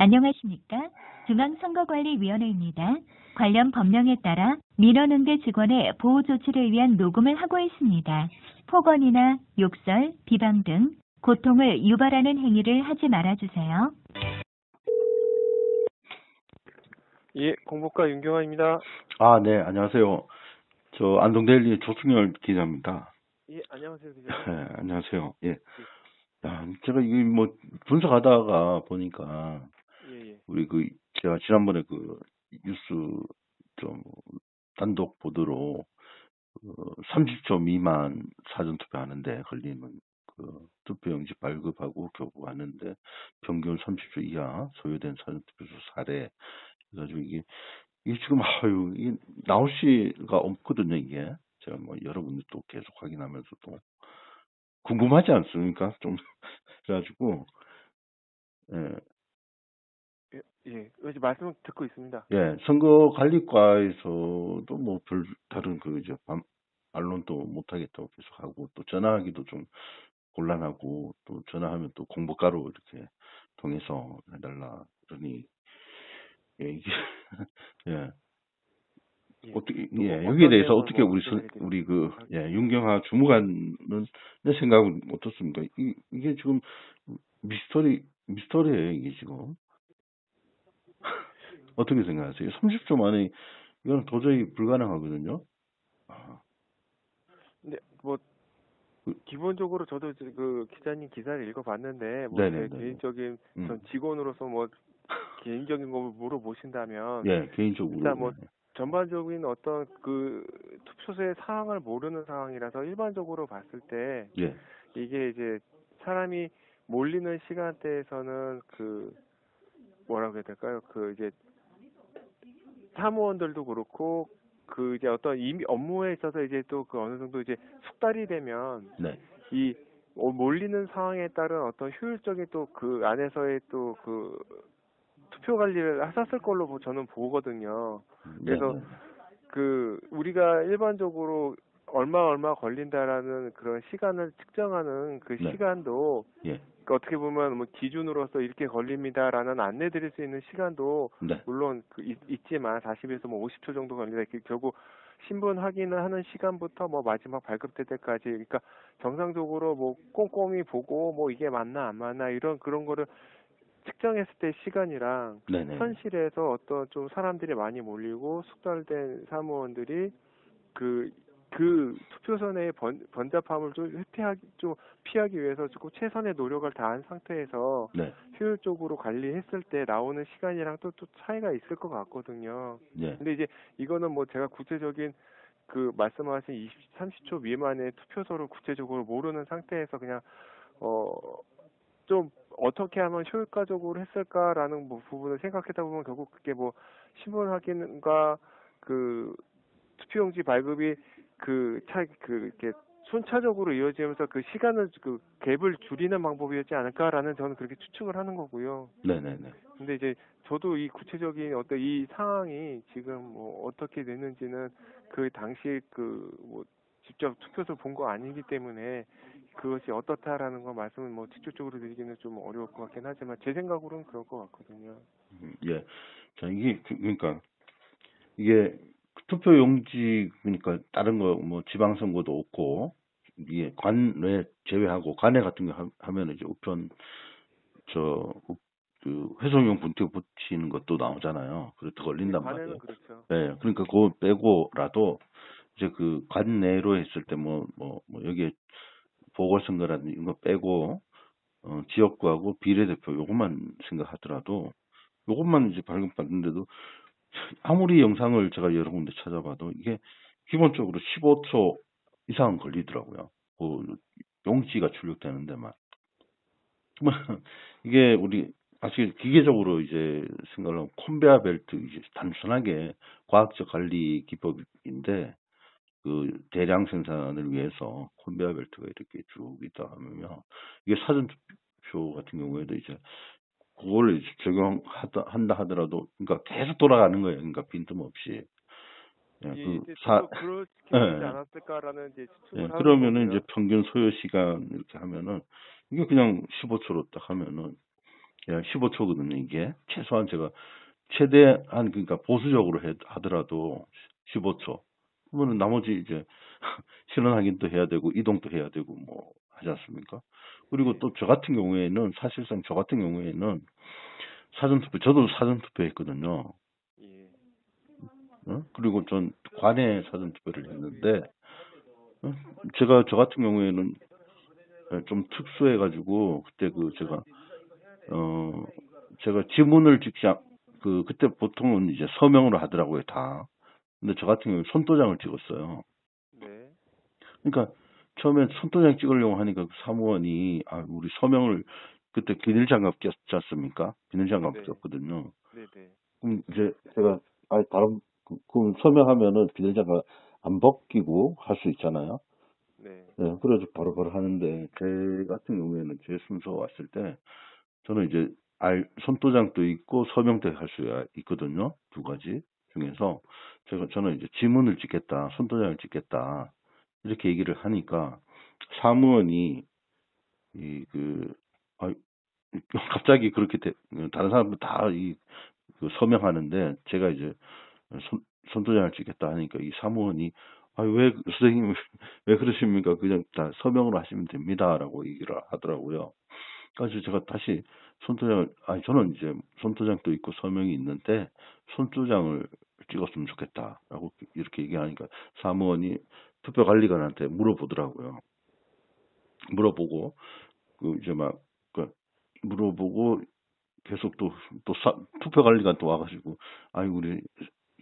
안녕하십니까? 중앙선거관리위원회입니다. 관련 법령에 따라 민원응대 직원의 보호 조치를 위한 녹음을 하고 있습니다. 폭언이나 욕설, 비방 등 고통을 유발하는 행위를 하지 말아주세요. 예, 공보과 윤경환입니다. 아, 네, 안녕하세요. 저 안동데일리 조승열 기자입니다. 예, 안녕하세요, 기자님. 네, 안녕하세요. 예. 야, 제가 이 뭐 분석하다가 보니까 예. 우리 제가 지난번에 뉴스 좀 단독 보도로 30초 미만 사전투표 하는데 걸리는 투표용지 발급하고 교부하는데 평균 30초 이하 소요된 사전투표소 사례 그래가지고 이게 지금 이게 나올 수가 없거든요. 이게 제가 뭐 여러분들도 계속 확인하면서도 궁금하지 않습니까? 좀 그래가지고 이제 말씀 듣고 있습니다. 선거관리과에서도 뭐 별 다른 반론도 못 하겠다고 계속 하고 또 전화하기도 좀 곤란하고 또 전화하면 또 공보과로 이렇게 통해서 해달라 그러니 이게 어떻게 여기에 대해서 어떻게 우리 윤경하 주무관은 생각은 어떻습니까? 이게 지금 미스터리예요 이게 지금. 어떻게 생각하세요? 30초 만에 이건 도저히 불가능하거든요. 근데 기본적으로 저도 기자님 기사를 읽어봤는데 제 개인적인 전 직원으로서 개인적인 거 물어보신다면 개인적으로 일단 전반적인 어떤 투표소의 상황을 모르는 상황이라서 일반적으로 봤을 때 이게 이제 사람이 몰리는 시간대에서는 뭐라고 해야 될까요? 이제 사무원들도 그렇고 이제 어떤 이미 업무에 있어서 이제 또 어느 정도 이제 숙달이 되면 이 몰리는 상황에 따른 어떤 효율적인 또 안에서의 또 투표 관리를 하셨을 걸로 저는 보거든요. 그래서 우리가 일반적으로 얼마 걸린다라는 그런 시간을 측정하는 시간도 어떻게 보면 기준으로서 이렇게 걸립니다라는 안내 드릴 수 있는 시간도 물론 있지만 40에서 50초 정도 걸린다. 결국 신분 확인을 하는 시간부터 마지막 발급될 때까지 그러니까 정상적으로 꼼꼼히 보고 이게 맞나 안 맞나 그런 거를 측정했을 때 시간이랑 현실에서 어떤 좀 사람들이 많이 몰리고 숙달된 사무원들이 투표소 내의 번잡함을 좀 피하기 위해서 조금 최선의 노력을 다한 상태에서 효율적으로 관리했을 때 나오는 시간이랑 또 차이가 있을 것 같거든요. 근데 이제 이거는 제가 구체적인 말씀하신 30초 미만의 투표소를 구체적으로 모르는 상태에서 그냥 좀 어떻게 하면 효과적으로 했을까라는 부분을 생각하다 보면 결국 그게 신분 확인과 투표용지 발급이 이렇게 순차적으로 이어지면서 시간을 갭을 줄이는 방법이었지 않을까라는 저는 그렇게 추측을 하는 거고요. 근데 이제 저도 이 구체적인 어떤 이 상황이 지금 어떻게 됐는지는 당시 직접 투표소 본 거 아니기 때문에 그것이 어떻다라는 거 말씀은 직접적으로 드리기는 좀 어려울 것 같긴 하지만 제 생각으로는 그럴 것 같거든요. 자, 그러니까 이게 투표용지 그러니까 다른 거 지방선거도 없고 이게 관외 제외하고 관외 같은 거 하면 이제 우편 회송용 분표 붙이는 것도 나오잖아요. 그래도 걸린단 말이에요. 그렇죠. 그러니까 그거 빼고라도 이제 관내로 했을 때 여기에 보궐선거라든지 이런 거 빼고 지역구하고 비례대표 요것만 생각하더라도 요것만 이제 발급받는데도 아무리 영상을 제가 여러 군데 찾아봐도 이게 기본적으로 15초 이상은 걸리더라고요. 용지가 출력되는 데만. 이게 우리 사실 기계적으로 이제 생각을 하면 컨베어 벨트 이제 단순하게 과학적 관리 기법인데 대량 생산을 위해서 컨베어 벨트가 이렇게 쭉 있다 하면 이게 사전투표 같은 경우에도 이제 그걸 적용한다 하더라도 그러니까 계속 돌아가는 거예요. 그러니까 빈틈없이. 그렇게 되지 않았을까라는 이제 추측을 하는 그러면은 이제 평균 소요 시간 이렇게 하면은 이게 그냥 15초로 딱 하면은 예, 15초거든요, 이게. 최소한 제가 최대한 그러니까 보수적으로 하더라도 15초. 그러면 나머지 이제 실현 확인도 해야 되고 이동도 해야 되고 뭐 하지 않습니까? 그리고 예. 또 저 같은 경우에는 사실상 저 같은 경우에는 사전투표 저도 사전투표 했거든요. 예. 그리고 전 관내 사전투표를 했는데 어? 제가 저 같은 경우에는 좀 특수해가지고 그때 그 어 제가 지문을 찍지 그때 보통은 이제 서명으로 하더라고요 다. 근데 저 같은 경우는 손도장을 찍었어요. 네. 그러니까 처음에 손도장 찍으려고 하니까 그 사무원이 우리 서명을 그때 비닐장갑 꼈지 않습니까? 비닐장갑 네. 썼거든요. 네네. 그럼 이제 제가 다른 그럼 서명하면은 비닐장갑 안 벗기고 할 수 있잖아요. 네. 네, 그래서 바로바로 하는데 제 같은 경우에는 제 순서가 왔을 때 저는 이제 손도장도 있고 서명도 할 수가 있거든요. 두 가지 중에서 저는 이제 지문을 찍겠다, 손도장을 찍겠다 이렇게 얘기를 하니까 사무원이 이그 갑자기 그렇게 다른 사람들 다그 서명하는데 제가 이제 손도장을 찍겠다 하니까 이 사무원이 왜 선생님 왜 그러십니까? 그냥 다 서명으로 하시면 됩니다라고 얘기를 하더라고요. 그래서 제가 다시 저는 이제 손도장도 있고 서명이 있는데 손도장을 찍었으면 좋겠다라고 이렇게 얘기하니까 사무원이 투표관리관한테 물어보더라고요. 물어보고 이제 물어보고 계속 또 투표관리관 또 와가지고 우리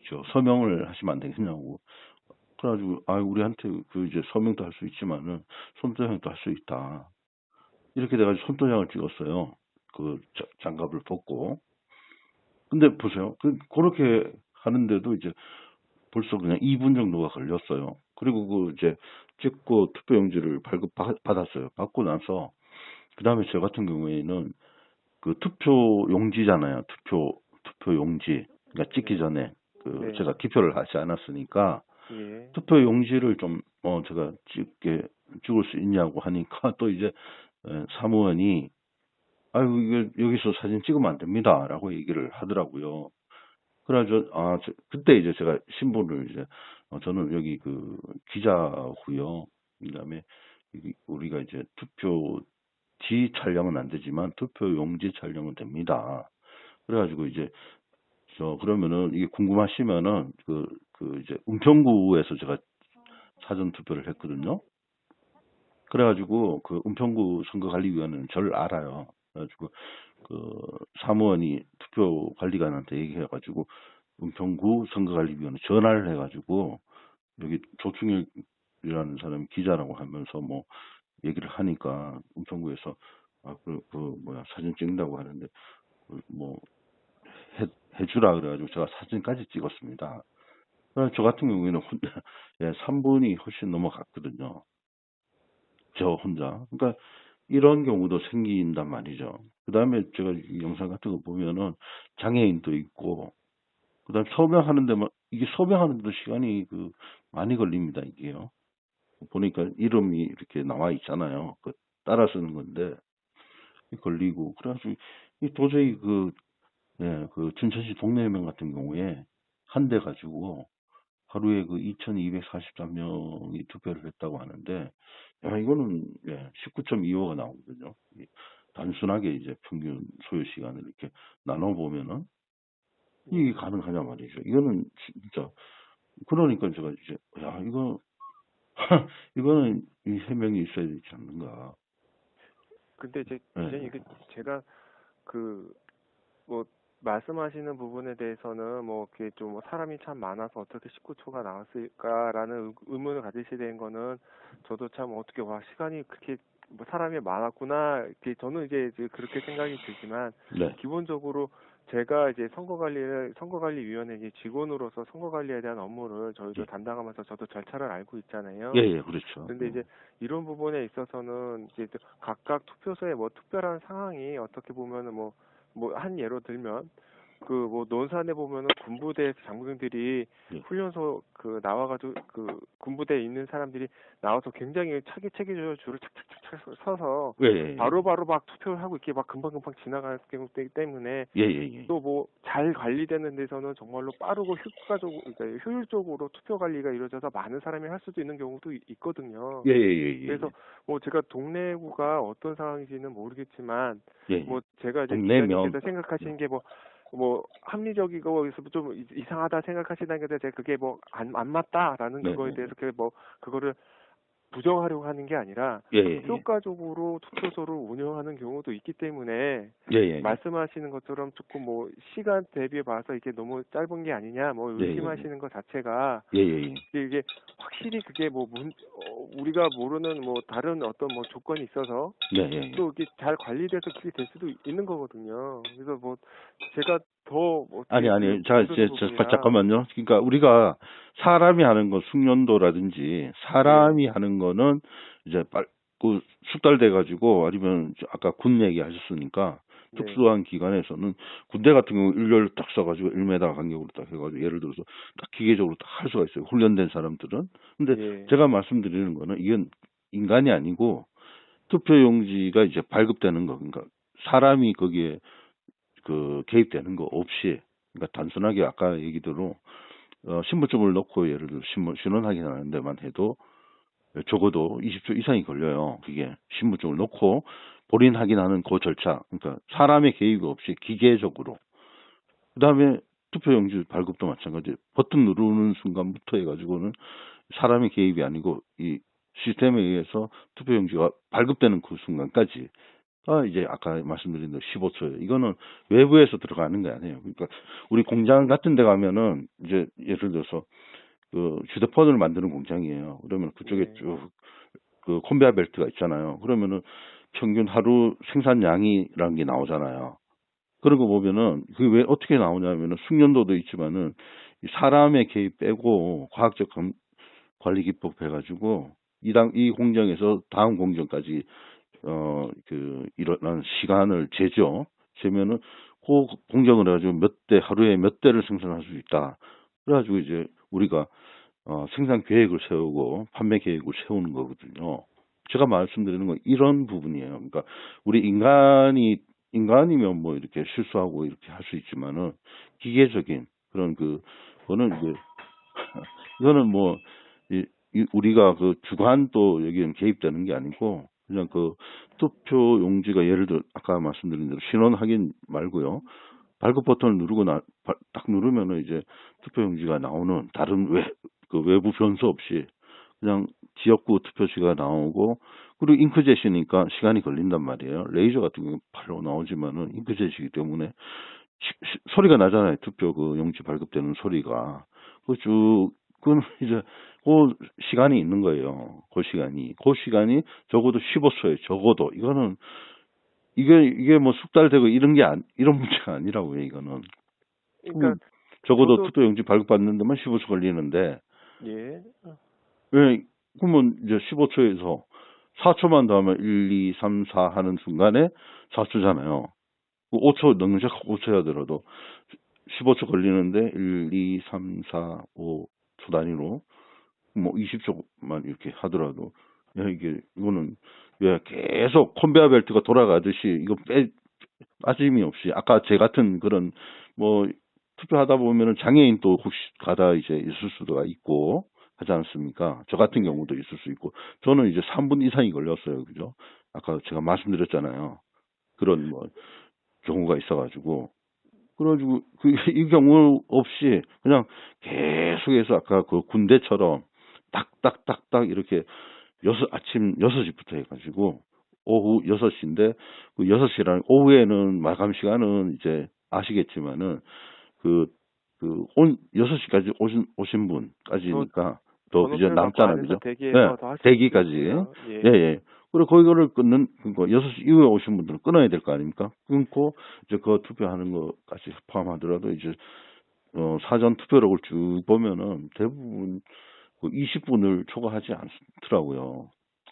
저 서명을 하시면 안 되겠냐고. 그래가지고 우리한테 이제 서명도 할 수 있지만은 손도장도 할 수 있다. 이렇게 돼가지고 손도장을 찍었어요. 그 장갑을 벗고. 근데 보세요. 그렇게 하는데도 이제 벌써 그냥 2분 정도가 걸렸어요. 그리고 이제 찍고 투표용지를 받았어요. 받고 나서 그 다음에 저 같은 경우에는 그 투표용지잖아요. 투표용지. 그러니까 찍기 네. 전에 네. 제가 기표를 하지 않았으니까 예. 투표용지를 좀 제가 찍을 수 있냐고 하니까 또 이제 사무원이 이거 여기서 사진 찍으면 안 됩니다라고 얘기를 하더라고요. 그래가지고 그때 이제 제가 신분을 이제 저는 여기 그 기자고요. 그다음에 우리가 이제 투표지 촬영은 안 되지만 투표용지 촬영은 됩니다. 그래가지고 이제 그러면은 이게 궁금하시면은 이제 은평구에서 제가 사전 투표를 했거든요. 그래가지고 그 은평구 선거관리위원회는 저를 알아요. 그래가지고 그 사무원이 투표관리관한테 얘기해가지고 은평구 선거관리위원회 전화를 해가지고 여기 조충일이라는 사람이 기자라고 하면서 뭐 얘기를 하니까 은평구에서 사진 찍는다고 하는데 뭐 해주라 그래가지고 제가 사진까지 찍었습니다. 그래서 저 같은 경우에는 혼자 3분이 훨씬 넘어갔거든요. 저 혼자. 그러니까 이런 경우도 생긴단 말이죠. 그 다음에 제가 이 영상 같은 거 보면은 장애인도 있고, 그 다음에 이게 서명하는데도 시간이 많이 걸립니다, 이게요. 보니까 이름이 이렇게 나와 있잖아요. 따라 쓰는 건데, 걸리고, 그래가지고, 도저히 춘천시 동네회명 같은 경우에 한 대 가지고 하루에 2,243명이 투표를 했다고 하는데, 이거는 19.25가 나오거든요. 단순하게 이제 평균 소요 시간을 이렇게 나눠보면은 이게 가능하냐 말이죠. 이거는 진짜 그러니까 제가 이제 이거 이거는 이 해명이 있어야 되지 않는가. 근데 이제 예, 기자님 이게 제가 뭐 말씀하시는 부분에 대해서는 뭐 그게 좀 사람이 참 많아서 어떻게 19초가 나왔을까라는 의문을 가지시게 된 거는 저도 참 어떻게 시간이 그렇게 뭐 사람이 많았구나 이렇게 저는 이제 그렇게 생각이 들지만 네, 기본적으로 제가 이제 선거관리위원회 이제 직원으로서 선거관리에 대한 업무를 저희도 예, 담당하면서 저도 절차를 알고 있잖아요. 예, 그렇죠. 근데 이제 이런 부분에 있어서는 이제 각각 투표소에 뭐 특별한 상황이 어떻게 보면은 한 예로 들면 그 뭐 논산에 보면은 군부대에서 장병들이 예. 훈련소 그 나와가지고 그 군부대에 있는 사람들이 나와서 굉장히 체계적으로 줄을 착착착착 서서 예, 예, 예. 바로바로 막 투표를 하고 이렇게 막 금방금방 지나가기 때문에 예, 예, 예. 또 뭐 잘 관리되는 데서는 정말로 빠르고 효과적으로 그러니까 효율적으로 투표 관리가 이루어져서 많은 사람이 할 수도 있는 경우도 있거든요. 예, 예, 예, 예. 그래서 뭐 제가 동래구가 어떤 상황인지는 모르겠지만 예, 예. 뭐 제가 이제 동네면 기자님께서 생각하시는 게 뭐 합리적이고 그래서 좀 이상하다 생각하시다는 게 제가 그게 뭐 안 맞다라는 네, 그거에 네, 대해서 그거를 부정하려고 하는 게 아니라 예, 예, 예. 효과적으로 투표소를 운영하는 경우도 있기 때문에 예, 예, 예. 말씀하시는 것처럼 조금 뭐 시간 대비해 봐서 이게 너무 짧은 게 아니냐 뭐 예, 예, 예. 의심하시는 것 자체가 예, 예, 예. 이게 확실히 그게 뭐 우리가 모르는 뭐 다른 어떤 뭐 조건이 있어서 예, 예, 예. 또 이게 잘 관리돼서 그게 될 수도 있는 거거든요. 그래서 뭐 제가 더뭐 아니, 잠깐만요. 그러니까 우리가 사람이 하는 거 숙련도라든지 사람이 하는 거는 이제 그 숙달돼 가지고 아니면 아까 군 얘기 하셨으니까 네. 특수한 기관에서는 군대 같은 경우 일렬로 딱 써가지고 1m 간격으로 딱 해가지고 예를 들어서 딱 기계적으로 딱 할 수가 있어요. 훈련된 사람들은. 근데 예. 제가 말씀드리는 거는 이건 인간이 아니고 투표용지가 이제 발급되는 거. 그러니까 사람이 거기에 그 개입되는 거 없이 그러니까 단순하게 아까 얘기대로 신분증을 넣고 예를 들어 신원 확인하는 데만 해도 적어도 20초 이상이 걸려요. 그게 신분증을 넣고 본인 확인하는 그 절차. 그러니까 사람의 개입이 없이 기계적으로. 그다음에 투표용지 발급도 마찬가지. 버튼 누르는 순간부터 해가지고는 사람의 개입이 아니고 이 시스템에 의해서 투표용지가 발급되는 그 순간까지 이제 아까 말씀드린 대로 15초예요. 이거는 외부에서 들어가는 게 아니에요. 그러니까 우리 공장 같은 데 가면은 이제 예를 들어서 그 휴대폰을 만드는 공장이에요. 그러면 그쪽에 네. 쭉 그 컨베이어 벨트가 있잖아요. 그러면은 평균 하루 생산량이라는 게 나오잖아요. 그런 거 보면은 그게 왜 어떻게 나오냐면은 숙련도도 있지만은 사람의 개입 빼고 과학적 관리 기법 해가지고 이 공장에서 다음 공장까지 일어난 시간을 재면은 그 공정을 해가지고 하루에 몇 대를 생산할 수 있다. 그래가지고 이제 우리가 생산 계획을 세우고 판매 계획을 세우는 거거든요. 제가 말씀드리는 건 이런 부분이에요. 그러니까 우리 인간이면 뭐 이렇게 실수하고 이렇게 할 수 있지만은 기계적인 그런 그거는 이제 이거는 뭐 우리가 그 주관도 여기는 개입되는 게 아니고 그냥 그 투표 용지가 예를 들어 아까 말씀드린 대로 신원 확인 말고요. 발급 버튼을 누르고 딱 누르면은 이제 투표 용지가 나오는 다른 외부 변수 없이 그냥 지역구 투표지가 나오고 그리고 잉크젯이니까 시간이 걸린단 말이에요. 레이저 같은 경우 바로 나오지만은 잉크젯이기 때문에 소리가 나잖아요. 투표 그 용지 발급되는 소리가. 그건 이제 그 시간이 있는 거예요. 그 시간이 적어도 15초예요. 적어도 이게 뭐 숙달되고 이런 문제가 아니라고요. 이거는. 그러니까 적어도 투표 용지 발급받는 데만 15초 걸리는데 예. 왜 그러면 이제 15초에서 4초만 더 하면 1, 2, 3, 4 하는 순간에 4초잖아요. 5초 능력 5초 하더라도 15초 걸리는데 1, 2, 3, 4, 5초 단위로 뭐 20초만 이렇게 하더라도 이거는 왜 계속 컨베이어 벨트가 돌아가듯이 이거 빠짐이 없이 아까 제 같은 그런 뭐 투표하다 보면은 장애인 또 혹시 가다 이제 있을 수도 있고 하지 않습니까? 저 같은 경우도 있을 수 있고 저는 이제 3분 이상이 걸렸어요. 그죠? 아까 제가 말씀드렸잖아요. 그런 뭐 경우가 있어가지고 그래가지고 이 경우 없이 그냥 계속해서 아까 그 군대처럼 딱딱딱딱 이렇게 아침 6시부터 해가지고 오후 6시인데 그 6시랑 오후에는 마감 시간은 이제 아시겠지만은 6시까지 오신 분까지니까 더 그저 남잖아요. 그죠? 대기까지. 예. 그리고 거기를 끊는, 그러니까 6시 이후에 오신 분들은 끊어야 될 거 아닙니까? 끊고, 이제 그 투표하는 것까지 포함하더라도 이제, 사전 투표록을 쭉 보면은 대부분 20분을 초과하지 않더라고요.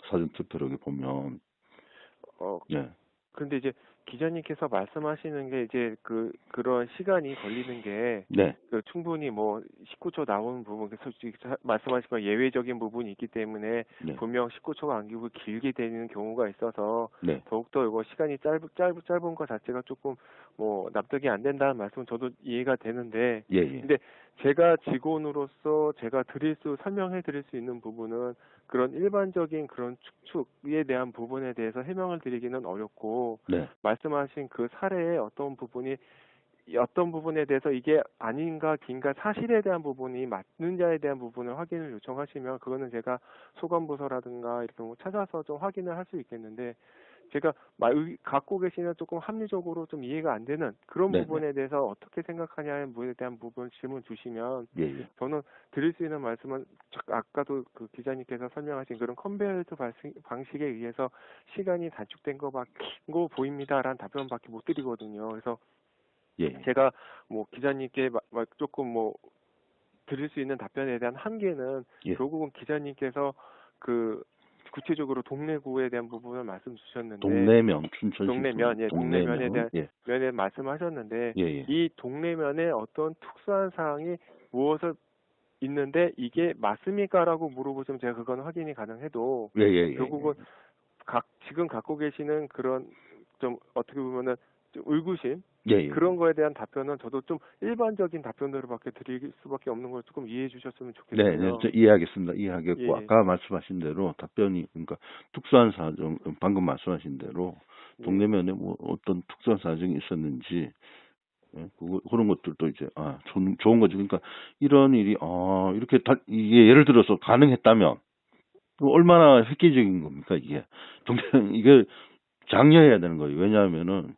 사전 투표록에 보면. 근데 이제 기자님께서 말씀하시는 게 이제 그런 시간이 걸리는 게 네, 충분히 뭐 19초 나오는 부분, 솔직히 말씀하신 건 예외적인 부분이 있기 때문에 네, 분명 19초가 아니고 길게 되는 경우가 있어서 네, 더욱더 이거 시간이 짧은 것 자체가 조금 뭐 납득이 안 된다는 말씀은 저도 이해가 되는데, 예, 예, 근데 제가 직원으로서 제가 설명해 드릴 수 있는 부분은 그런 일반적인 그런 축축에 대한 부분에 대해서 해명을 드리기는 어렵고, 네, 말씀하신 그 사례의 어떤 부분에 대해서 이게 아닌가 긴가 사실에 대한 부분이 맞는지에 대한 부분을 확인을 요청하시면 그거는 제가 소관부서라든가 이렇게 뭐 찾아서 좀 확인을 할 수 있겠는데, 제가 갖고 계시는 조금 합리적으로 좀 이해가 안 되는 그런 네, 네, 부분에 대해서 어떻게 생각하냐는 부분에 대한 부분 질문 주시면 예, 예, 저는 드릴 수 있는 말씀은 아까도 그 기자님께서 설명하신 그런 컨베이어트 방식에 의해서 시간이 단축된 거 보입니다라는 답변밖에 못 드리거든요. 그래서 예, 예, 제가 뭐 기자님께 조금 뭐 드릴 수 있는 답변에 대한 한계는 예. 결국은 기자님께서 구체적으로 동래구에 대한 부분을 말씀 주셨는데, 동래면, 춘천시 동래면에 동래면, 대한 예, 면에 말씀하셨는데, 예, 예, 이 동래면에 어떤 특수한 사항이 무엇을 있는데 이게 맞습니까라고 물어보시면 제가 그건 확인이 가능해도 예, 예, 예, 결국은 지금 갖고 계시는 그런 좀 어떻게 보면은 좀 의구심, 예, 예. 그런 거에 대한 답변은 저도 좀 일반적인 답변으로밖에 드릴 수밖에 없는 걸 조금 이해해 주셨으면 네, 네, 좋겠어요. 저 이해하겠습니다. 이해하겠고, 예, 아까 말씀하신 대로 답변이, 그러니까 특수한 사정, 방금 말씀하신 대로 예. 동네면에 뭐 어떤 특수한 사정이 있었는지, 예, 그런 것들도 이제, 좋은 거죠. 그러니까 이런 일이, 이렇게 이게 예를 들어서 가능했다면, 얼마나 획기적인 겁니까, 이게. 이게 장려해야 되는 거예요. 왜냐하면은,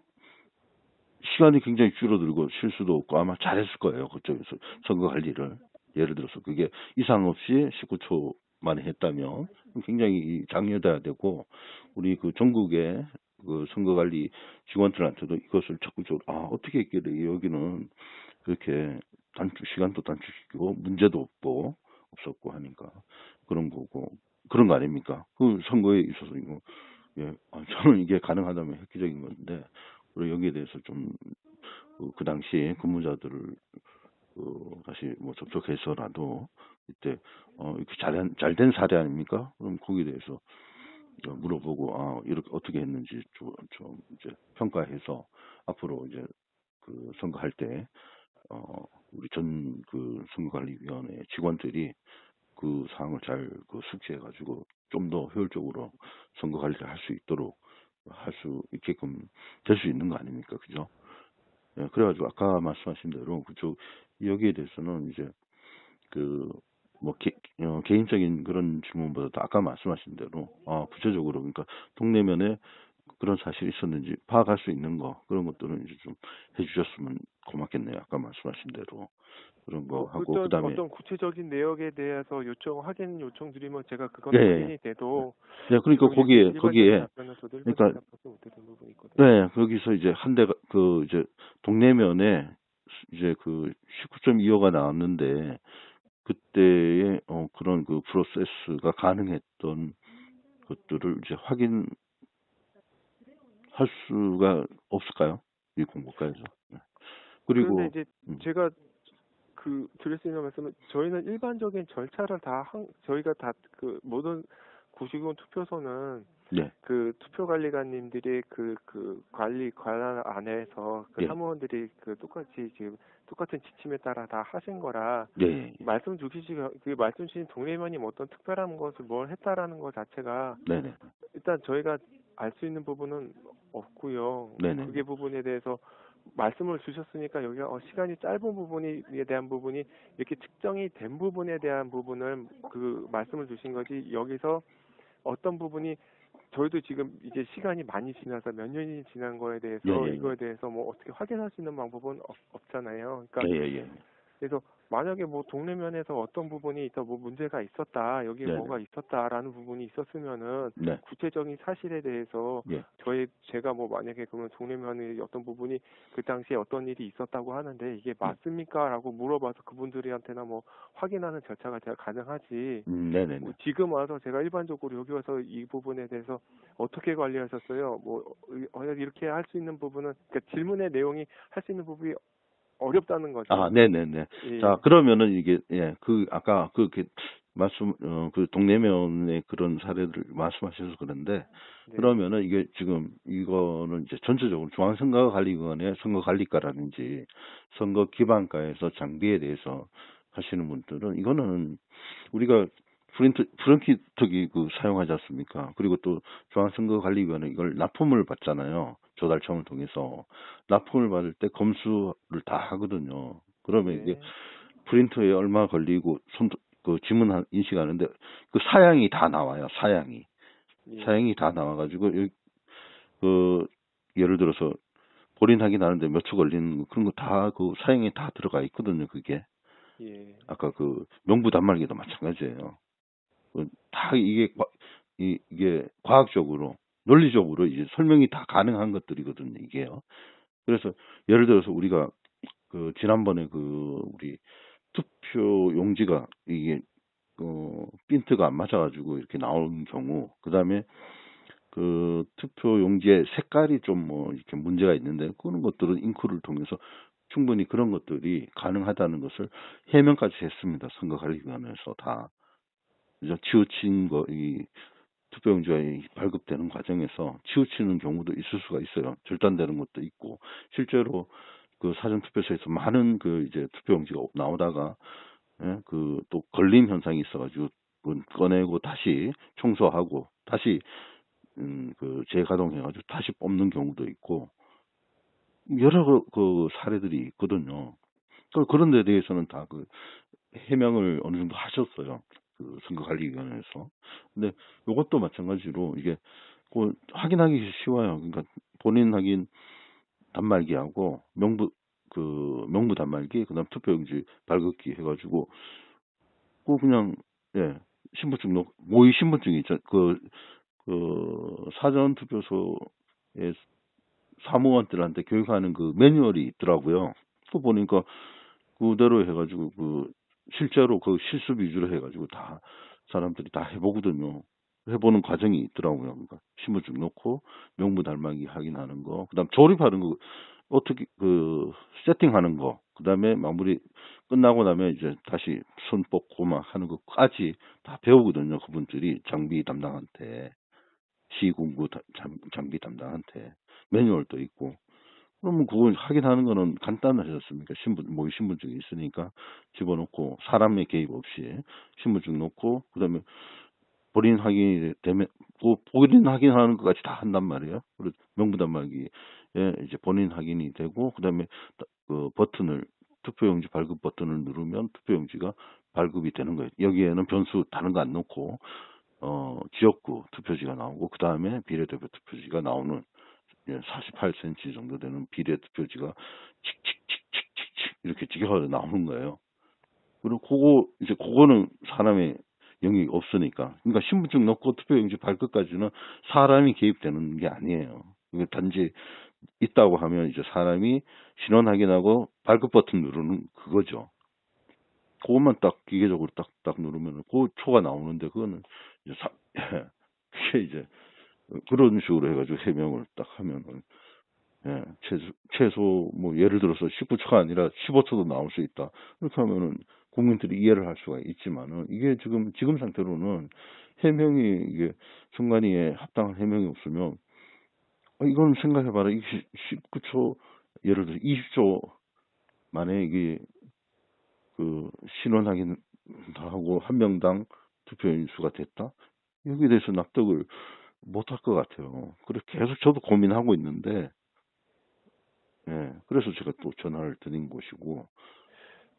시간이 굉장히 줄어들고 실수도 없고 아마 잘했을 거예요. 그쪽에서 선거 관리를. 예를 들어서 그게 이상 없이 19초 만에 했다면 굉장히 장려돼야 되고, 우리 그 전국의 그 선거관리 직원들한테도 이것을 적극적으로 어떻게 했길래 여기는 그렇게 시간도 단축시키고 문제도 없었고 하니까 그런 거고, 그런 거 아닙니까? 그 선거에 있어서 이거, 예, 저는 이게 가능하다면 획기적인 건데, 그리고 여기에 대해서 좀 그 당시에 근무자들을 다시 뭐 접촉해서라도 이때 이렇게 잘된 사례 아닙니까? 그럼 거기에 대해서 물어보고 이렇게 어떻게 했는지 좀 이제 평가해서 앞으로 이제 그 선거할 때 우리 전 그 선거관리위원회 직원들이 그 사항을 잘 숙지해 가지고 좀 더 효율적으로 선거 관리를 할 수 있도록 할 수 있게끔 될 수 있는 거 아닙니까? 그죠? 예, 그래가지고 아까 말씀하신 대로 그쪽 여기에 대해서는 이제 뭐 개인적인 그런 질문보다도 아까 말씀하신 대로 구체적으로, 그러니까 동네면에 그런 사실이 있었는지 파악할 수 있는 거, 그런 것들은 이제 좀 해주셨으면 고맙겠네요. 아까 말씀하신 대로 그런 거 하고, 그다음에 어떤 구체적인 내역에 대해서 확인 요청 드리면 제가 그건 예, 예, 확인이 돼도 네, 그러니까 일반적인 거기에 답변은 저도 일반적인 그러니까 답변을 못 드리는 부분이 있거든요. 네, 거기서 이제 한 대가 이제 동네면에 이제 19.25가 나왔는데 그때의 그런 그 프로세스가 가능했던 것들을 이제 확인할 수가 없을까요? 이 공고과에서. 네. 그리고 그런데 이제 제가 드릴 수 있는 말씀은, 저희는 일반적인 절차를 저희가 다 모든 구시군 투표소는 네, 투표관리관님들이 관리 관할 안에서 예, 사무원들이 똑같이 지금 똑같은 지침에 따라 다 하신 거라, 예, 말씀 주신 동네면이 뭐 어떤 특별한 것을 뭘 했다라는 것 자체가 네, 네, 일단 저희가 알 수 있는 부분은 없고요. 네네. 그게 부분에 대해서 말씀을 주셨으니까 여기가 시간이 짧은 부분에 대한 부분이 이렇게 측정이 된 부분에 대한 부분을 말씀을 주신 거지, 여기서 어떤 부분이 저희도 지금 이제 시간이 많이 지나서 몇 년이 지난 거에 대해서 예, 예, 예. 이거에 대해서 뭐 어떻게 확인할 수 있는 방법은 없잖아요. 그러니까 예, 예, 예. 그래서 만약에 뭐 동네면에서 어떤 부분이 있다, 뭐 문제가 있었다, 여기에 네네. 뭐가 있었다라는 부분이 있었으면은 네. 구체적인 사실에 대해서 예. 제가 뭐 만약에 그러면 동네면에 어떤 부분이 그 당시에 어떤 일이 있었다고 하는데 이게 네. 맞습니까?라고 물어봐서 그분들한테나 뭐 확인하는 절차가 제가 가능하지. 네네네. 지금 와서 제가 일반적으로 여기 와서 이 부분에 대해서 어떻게 관리하셨어요? 뭐 이렇게 할 수 있는 부분은 그러니까 질문의 내용이 할 수 있는 부분이 어렵다는 아, 거죠. 네네네. 예, 자, 그러면은 이게, 예, 아까 그렇게 그 동네면의 그런 사례들 말씀하셔서 그런데, 네, 그러면은 이게 지금, 이거는 이제 전체적으로 중앙선거관리위원회 선거관리과라든지 선거기반과에서 장비에 대해서 하시는 분들은, 이거는 우리가 프런키특위 사용하지 않습니까? 그리고 또 중앙선거관리위원회 이걸 납품을 받잖아요. 조달청을 통해서. 납품을 받을 때 검수를 다 하거든요. 그러면 이게 네, 프린터에 얼마 걸리고 지문 인식하는데 그 사양이 다 나와요. 사양이. 예, 사양이 다 나와가지고 그 예를 들어서 본인 확인하는데 몇 초 걸리는 그런 거 다 그 사양에 다 들어가 있거든요. 그게. 예, 아까 그 명부 단말기도 마찬가지예요. 다 이게 과학적으로 논리적으로 이제 설명이 다 가능한 것들이거든요. 이게요. 그래서 예를 들어서 우리가 지난번에 우리 투표 용지가 이게 핀트가 안 맞아가지고 이렇게 나오는 경우, 그 다음에 투표 용지의 색깔이 좀 뭐 이렇게 문제가 있는데 그런 것들은 잉크를 통해서 충분히 그런 것들이 가능하다는 것을 해명까지 했습니다. 선거관리위원회에서 다. 그래서 치우친 이 투표용지가 발급되는 과정에서 치우치는 경우도 있을 수가 있어요. 절단되는 것도 있고, 실제로 사전투표소에서 많은 이제 투표용지가 나오다가, 예, 또 걸림 현상이 있어가지고, 꺼내고 다시 청소하고, 다시, 재가동해가지고 다시 뽑는 경우도 있고, 여러 사례들이 있거든요. 그런 데 대해서는 다 해명을 어느 정도 하셨어요. 선거관리위원회에서. 근데 이것도 마찬가지로 이게 확인하기 쉬워요. 그러니까 본인 확인 단말기하고 명부 단말기, 그다음 투표용지 발급기 해가지고 그냥 예 신분증 모의 신분증이 있죠. 사전 투표소에 사무원들한테 교육하는 매뉴얼이 있더라고요. 그거 보니까 그대로 해가지고 실제로 실습 위주로 해가지고 다 사람들이 다 해보거든요. 해보는 과정이 있더라고요. 그러니까 신분증 넣고 명부 달막이 확인하는 거, 그다음 조립하는 거, 어떻게 세팅하는 거, 그다음에 마무리 끝나고 나면 이제 다시 손 뽑고 막 하는 것까지 다 배우거든요. 그분들이 장비 담당한테, 시군구 장비 담당한테 매뉴얼도 있고. 그러면 그걸 확인하는 거는 간단하지 않습니까? 모의 신분증이 있으니까 집어넣고 사람의 개입 없이 신분증 넣고, 그다음에 본인 확인이 되면 본인 확인하는 것까지 다 한단 말이에요. 그리고 명부단말기에 이제 본인 확인이 되고, 그다음에 투표용지 발급 버튼을 누르면 투표용지가 발급이 되는 거예요. 여기에는 변수 다른 거 안 넣고 지역구 투표지가 나오고, 그다음에 비례대표 투표지가 나오는 48cm 정도 되는 비례투표지가 칙칙칙칙칙 이렇게 찍혀서 나오는 거예요. 그리고 그거는 사람의 영역이 없으니까. 그러니까 신분증 넣고 투표용지 발급까지는 사람이 개입되는 게 아니에요. 이게 단지 있다고 하면 이제 사람이 신원 확인하고 발급 버튼 누르는 그거죠. 그것만 딱 기계적으로 딱딱 누르면 그 초가 나오는데, 그거는 이제 그게 이제 그런 식으로 해가지고 해명을 딱 하면은, 예, 최소 뭐 예를 들어서 19초가 아니라 15초도 나올 수 있다. 그렇게 하면은 국민들이 이해를 할 수가 있지만은, 이게 지금 상태로는 해명이 이게 순간이에 합당한 해명이 없으면, 이건 생각해봐라. 이게 19초, 예를 들어 20초 만에 이게 신원 확인하고 한 명당 투표 인수가 됐다. 여기에 대해서 납득을 못 할 것 같아요. 그래서 계속 저도 고민하고 있는데, 예, 그래서 제가 또 전화를 드린 것이고.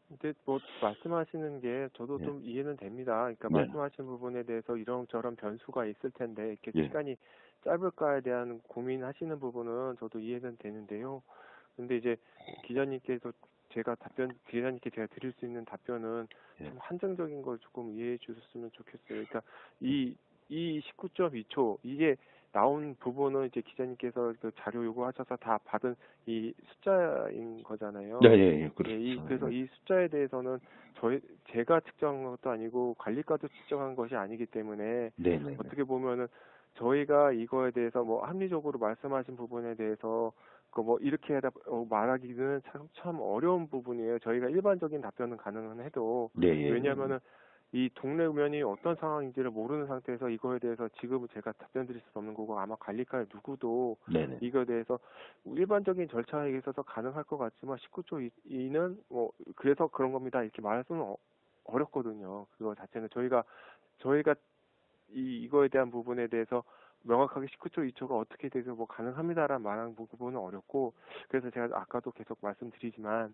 근데 뭐 말씀하시는 게 저도 예, 좀 이해는 됩니다. 그러니까 네, 말씀하신 부분에 대해서 이런저런 변수가 있을 텐데 이렇게 예, 시간이 짧을까에 대한 고민하시는 부분은 저도 이해는 되는데요. 근데 이제 기자님께서 제가 기자님께 제가 드릴 수 있는 답변은 예. 좀 한정적인 걸 조금 이해해 주셨으면 좋겠어요. 그러니까 이 19.2초 이게 나온 부분은 이제 기자님께서 그 자료 요구하셔서 다 받은 이 숫자인 거잖아요. 네, 예, 예, 그렇죠. 그래서 이 숫자에 대해서는 제가 측정한 것도 아니고 관리과도 측정한 것이 아니기 때문에 네, 네, 어떻게 보면은 저희가 이거에 대해서 뭐 합리적으로 말씀하신 부분에 대해서 그 뭐 이렇게 말하기는 참 어려운 부분이에요. 저희가 일반적인 답변은 가능은 해도 네, 예, 왜냐하면은 이 동네면이 어떤 상황인지를 모르는 상태에서 이거에 대해서 지금은 제가 답변 드릴 수 없는 거고 아마 관리과의 누구도 네, 네, 이거에 대해서 일반적인 절차에 있어서 가능할 것 같지만 19조 2는 뭐 그래서 그런 겁니다 이렇게 말할 수는 어렵거든요. 그거 자체는 저희가 이거에 대한 부분에 대해서 명확하게 19조 2초가 어떻게 돼서 뭐 가능합니다라는 말하는 부분은 어렵고 그래서 제가 아까도 계속 말씀드리지만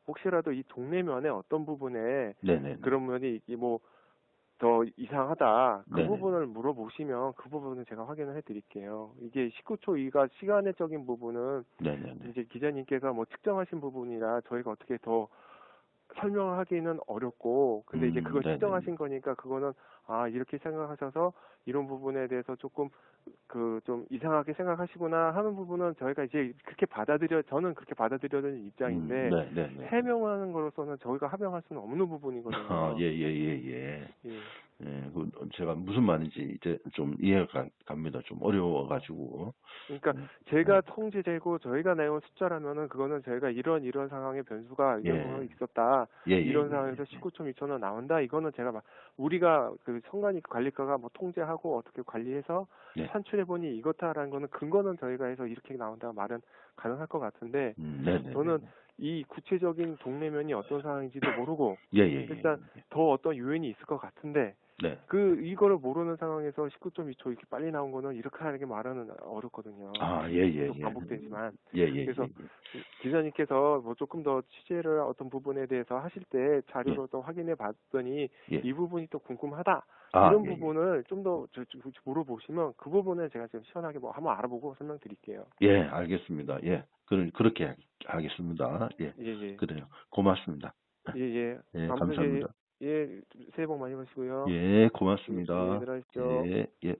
혹시라도 이 동네면에 어떤 부분에 네, 네, 그런 면이 뭐 더 이상하다 그 네네. 부분을 물어보시면 그 부분은 제가 확인을 해드릴게요. 이게 19초 2가 시간의적인 부분은 네, 네, 네. 이제 기자님께서 뭐 측정하신 부분이라 저희가 어떻게 더 설명하기는 어렵고 근데 이제 그걸 네네. 측정하신 거니까 그거는 이렇게 생각하셔서 이런 부분에 대해서 조금 좀 이상하게 생각하시구나 하는 부분은 저희가 이제 저는 그렇게 받아들여는 입장인데 네, 네, 네. 해명하는 거로서는 저희가 합의할 수는 없는 부분이거든요. 예, 예, 예, 예. 예. 예, 제가 무슨 말인지 이제 좀 이해가 갑니다. 좀 어려워가지고. 그러니까 제가 통제되고 저희가 내온 숫자라면은 그거는 저희가 이런 상황의 변수가 이런 예. 거 있었다. 예, 예, 이런 예, 상황에서 예. 19.2초는 나온다. 이거는 제가 우리가 그 관리과가 뭐 통제하고 어떻게 관리해서 네. 산출해 보니 이렇다라는 거는 근거는 저희가 해서 이렇게 나온다 말은 가능할 것 같은데 네, 네. 저는 이 구체적인 동네면이 어떤 상황인지도 모르고 예, 예, 예. 일단 더 어떤 요인이 있을 것 같은데 네. 이거를 모르는 상황에서 19.2초 이렇게 빨리 나온 거는 이렇게 하게 말하는 어렵거든요. 예, 예, 계속 예. 반복되지만. 예, 예, 그래서 예. 기자님께서 뭐 조금 더 취재를 어떤 부분에 대해서 하실 때 자료로 또 확인해 봤더니 예. 이 부분이 또 궁금하다. 아, 이런 예, 예. 부분을 좀 더 물어보시면 그 부분을 제가 지금 시원하게 뭐 한번 알아보고 설명드릴게요. 예, 알겠습니다. 예. 그렇게 하겠습니다. 예. 예, 예. 그래요. 고맙습니다. 예, 예. 예, 아무튼 감사합니다. 새해 복 많이 받으시고요. 예, 고맙습니다. 예, 들어가십시오. 예, 예.